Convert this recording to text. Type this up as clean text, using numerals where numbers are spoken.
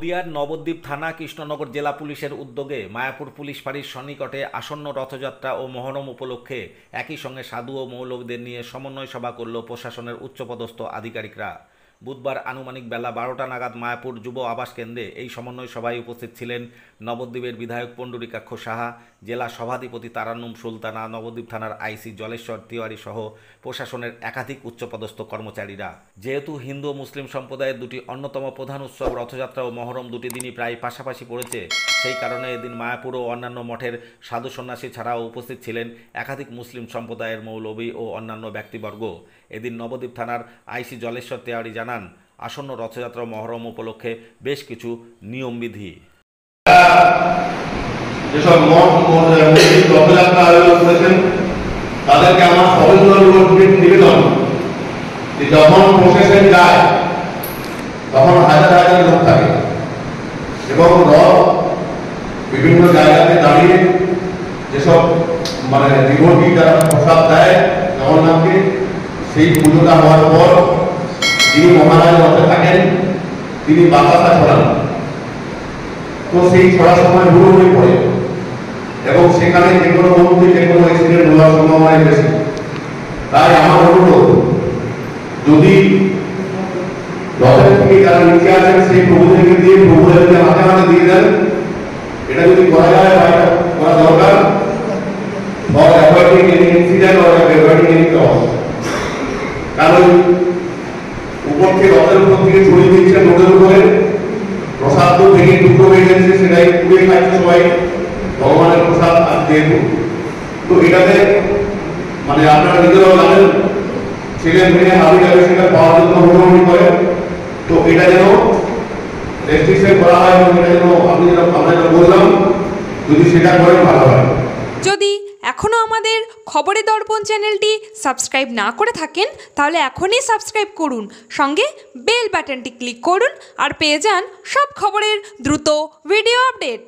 নদিয়ার নবদ্বীপ থানা কৃষ্ণনগর জেলা পুলিশের উদ্যোগে মায়াপুর পুলিশ ফাঁড়ির সন্নিকটে আসন্ন রথযাত্রা ও মহরম উপলক্ষে একই সঙ্গে সাধু ও মৌলবীদের নিয়ে সমন্বয় সভা করল প্রশাসনের উচ্চপদস্থ আধিকারিকরা। বুধবার আনুমানিক বেলা 12টা নাগাদ মায়াপুর যুব আবাস কেন্দ্রে এই সমন্বয় সভায় উপস্থিত ছিলেন নবদ্বীপের বিধায়ক পণ্ডরীকাক্ষ সাহা, জেলা সভাধিপতি তারান্নুম সুলতানা, নবদ্বীপ থানার আইসি জলেশ্বর তিওয়ারি সহ প্রশাসনের একাধিক উচ্চপদস্থ কর্মচারীরা। যেহেতু হিন্দু ও মুসলিম সম্প্রদায়ের দুটি অন্যতম প্রধান উৎসব রথযাত্রা ও মহরম দুটি দিনই প্রায় পাশাপাশি পড়েছে, সেই কারণে এদিন মায়াপুর ও অন্যান্য মঠের সাধু সন্ন্যাসী ছাড়াও উপস্থিত ছিলেন একাধিক মুসলিম সম্প্রদায়ের মৌলবী ও অন্যান্য ব্যক্তিবর্গ। এদিন নবদ্বীপ থানার আইসি জলেশ্বর তেওয়ারি জানান, আসন্ন রথযাত্রা মহরম উপলক্ষে বেশ কিছু নিয়মবিধি। যেসব মঠ রথযাত্রা আয়োজন করেছেন তাদেরকে আমার সবিনয় নিবেদন যে যখন প্রসেশন যায় তখন হাজার হাজার লোক থাকে এবং রথ বিভিন্ন জায়গাতে দাঁড়িয়ে যেসব ডিভোটি যারা প্রসাদ দেয় জগন্নাথকে, সেই পুজোটা হওয়ার পর যিনি মহারাজ রথে থাকেন তিনি বাতাসা ছড়ান। তো সেই ছড়ার সময় হুড়োহুড়ি পড়ে এবং সেখানে যে কোনো মন্ত্রী যে কোনো অ্যাক্সিডেন্ট হওয়ার সম্ভাবনা বেশি। তাই আমার অনুরোধ, যদি রথের থেকে যারা নিচে আছেন সেই প্রভুদেরকে দিয়ে প্রভুদেরকে হাতে হাতে দিয়ে দেন, এটা যদি করা যায় বা এটা করা দরকার। For avoiding any incident or avoiding any loss. কারণ উপর থেকে রথের উপর থেকে ছড়িয়ে দিচ্ছে রোডের উপরে, প্রসাদ তো ভেঙে টুকরো হয়ে যাচ্ছে, সেটাই পুড়ে খাচ্ছে সবাই ভগবানের প্রসাদ। আর যেহেতু তো এটাতে আপনারা নিজেরাও জানেন, ছেলে মেয়ে হাবি যাবে সেটা পাওয়ার জন্য হুড়োহুড়ি করে। তো এটা যেন রেস্ট্রিকশন করা হয় এবং এটা যেন আমরা যেটা বললাম, যদি সেটা করেন ভালো হয়। যদি এখনও আমাদের খবরের দর্পণ চ্যানেলটি সাবস্ক্রাইব না করে থাকেন তাহলে এখনই সাবস্ক্রাইব করুন, সঙ্গে বেল বাটনটি ক্লিক করুন আর পেয়ে যান সব খবরের দ্রুত ভিডিও আপডেট।